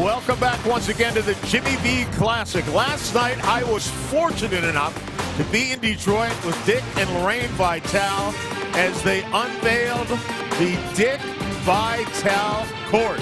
Welcome back once again to the Jimmy V Classic. Last night, I was fortunate enough to be in Detroit with Dick and Lorraine Vitale as they unveiled the Dick Vitale Court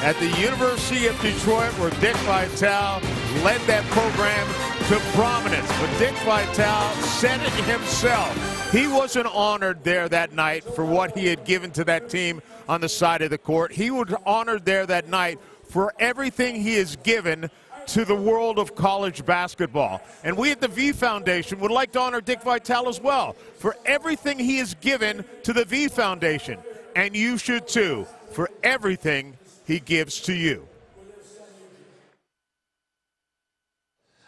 at the University of Detroit, where Dick Vitale led that program to prominence. But Dick Vitale said it himself. He wasn't honored there that night for what he had given to that team on the side of the court. He was honored there that night for everything he has given to the world of college basketball. And we at the V Foundation would like to honor Dick Vitale as well for everything he has given to the V Foundation. And you should too, for everything he gives to you.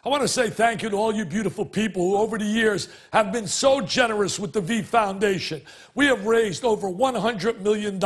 I want to say thank you to all you beautiful people who over the years have been so generous with the V Foundation. We have raised over $100 million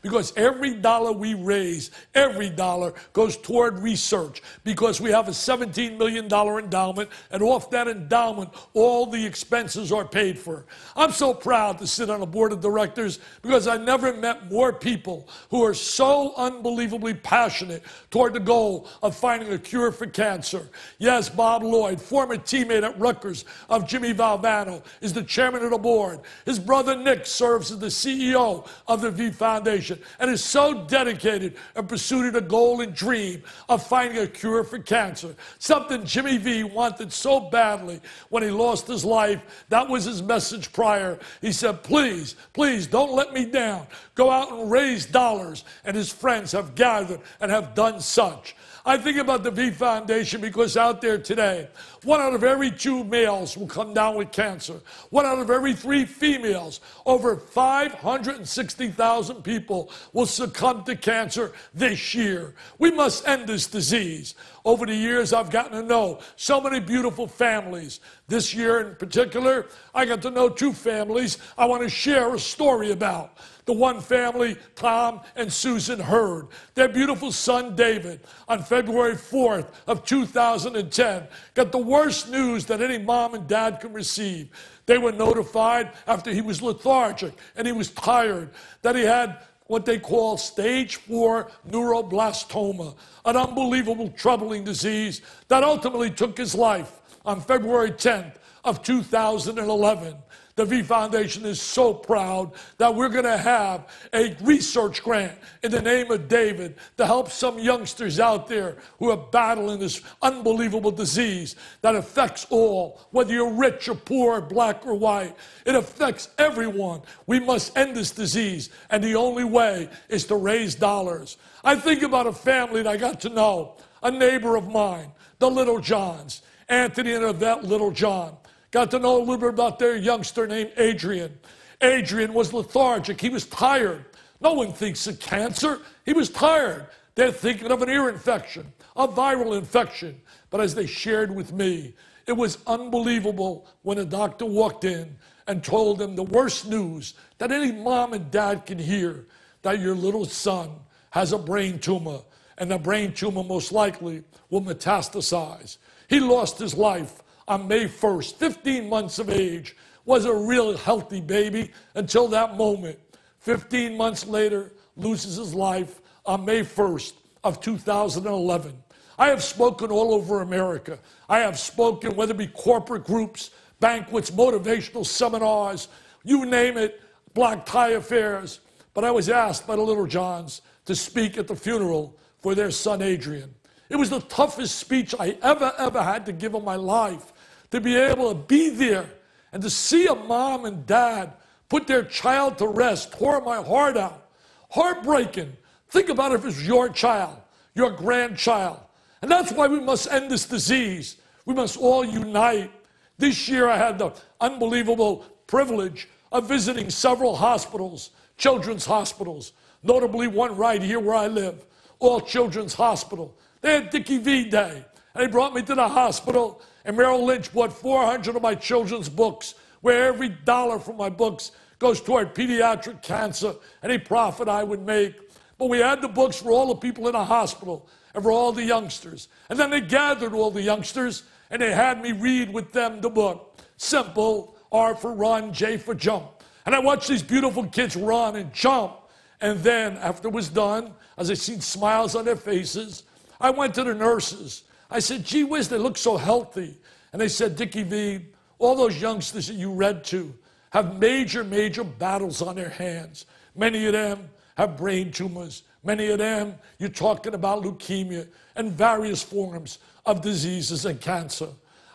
because every dollar we raise, every dollar goes toward research, because we have a $17 million endowment, and off that endowment, all the expenses are paid for. I'm so proud to sit on a board of directors because I never met more people who are so unbelievably passionate toward the goal of finding a cure for cancer. Yes, Bob Lloyd, former teammate at Rutgers of Jimmy Valvano, is the chairman of the board. His brother Nick serves as the CEO of the V Foundation and is so dedicated in pursuit of the goal and dream of finding a cure for cancer, something Jimmy V wanted so badly when he lost his life. That was his message prior. He said, please, please don't let me down. Go out and raise dollars. And his friends have gathered and have done such. I think about the V Foundation because out there today, 1 out of every 2 males will come down with cancer. 1 out of every 3 females. Over 560,000 people will succumb to cancer this year. We must end this disease. Over the years, I've gotten to know so many beautiful families. This year in particular, I got to know 2 families I want to share a story about. The one family, Tom and Susan Hurd. Their beautiful son, David, on February 4th of 2010, got the worst news that any mom and dad can receive. They were notified after he was lethargic and he was tired that he had what they call stage 4 neuroblastoma, an unbelievable, troubling disease that ultimately took his life on February 10th of 2011. The V Foundation is so proud that we're going to have a research grant in the name of David to help some youngsters out there who are battling this unbelievable disease that affects all, whether you're rich or poor, black or white. It affects everyone. We must end this disease, and the only way is to raise dollars. I think about a family that I got to know, a neighbor of mine, the Little Johns, Anthony and Yvette Little John. Got to know a little bit about their youngster named Adrian. Adrian was lethargic. He was tired. No one thinks of cancer. He was tired. They're thinking of an ear infection, a viral infection. But as they shared with me, it was unbelievable when a doctor walked in and told them the worst news that any mom and dad can hear, that your little son has a brain tumor, and the brain tumor most likely will metastasize. He lost his life on May 1st, 15 months of age, was a real healthy baby until that moment. 15 months later, loses his life on May 1st of 2011. I have spoken all over America. I have spoken, whether it be corporate groups, banquets, motivational seminars, you name it, black tie affairs. But I was asked by the Little Johns to speak at the funeral for their son, Adrian. It was the toughest speech I ever had to give in my life. To be able to be there and to see a mom and dad put their child to rest tore my heart out. Heartbreaking. Think about it if it's your child, your grandchild. And that's why we must end this disease. We must all unite. This year I had the unbelievable privilege of visiting several hospitals, children's hospitals, notably one right here where I live, All Children's Hospital. They had Dickie V Day, and they brought me to the hospital. And Merrill Lynch bought 400 of my children's books, where every dollar from my books goes toward pediatric cancer, any profit I would make. But we had the books for all the people in the hospital and for all the youngsters. And then they gathered all the youngsters, and they had me read with them the book. Simple, R for run, J for jump. And I watched these beautiful kids run and jump. And then, after it was done, as I seen smiles on their faces, I went to the nurses. I said, gee whiz, they look so healthy. And they said, Dickie V, all those youngsters that you read to have major, major battles on their hands. Many of them have brain tumors. Many of them, you're talking about leukemia and various forms of diseases and cancer.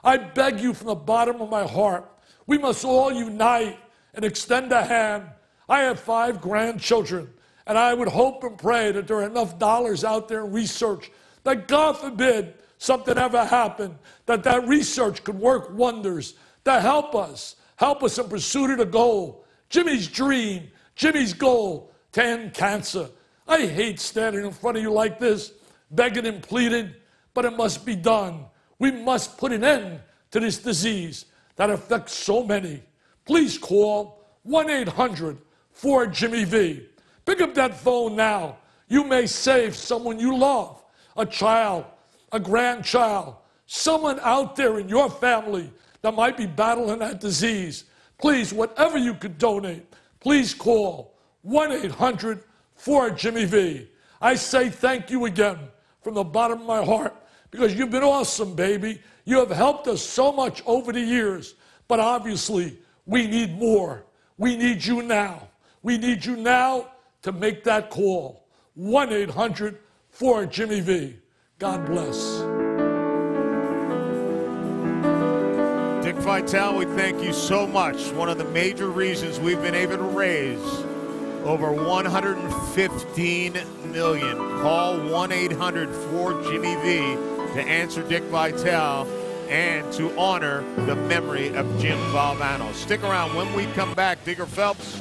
I beg you from the bottom of my heart, we must all unite and extend a hand. I have 5 grandchildren, and I would hope and pray that there are enough dollars out there in research that, God forbid, something ever happened, that research could work wonders to help us in pursuit of the goal. Jimmy's dream, Jimmy's goal, to end cancer. I hate standing in front of you like this, begging and pleading, but it must be done. We must put an end to this disease that affects so many. Please call 1-800-4-JIMMY-V. Pick up that phone now. You may save someone you love, a child, a grandchild, someone out there in your family that might be battling that disease. Please, whatever you could donate, please call 1-800-4-JIMMY-V. I say thank you again from the bottom of my heart because you've been awesome, baby. You have helped us so much over the years, but obviously we need more. We need you now. We need you now to make that call. 1-800-4-JIMMY-V. God bless. Dick Vitale, we thank you so much. One of the major reasons we've been able to raise over $115 million. Call 1-800-4-JIMMY-V to answer Dick Vitale and to honor the memory of Jim Valvano. Stick around. When we come back, Digger Phelps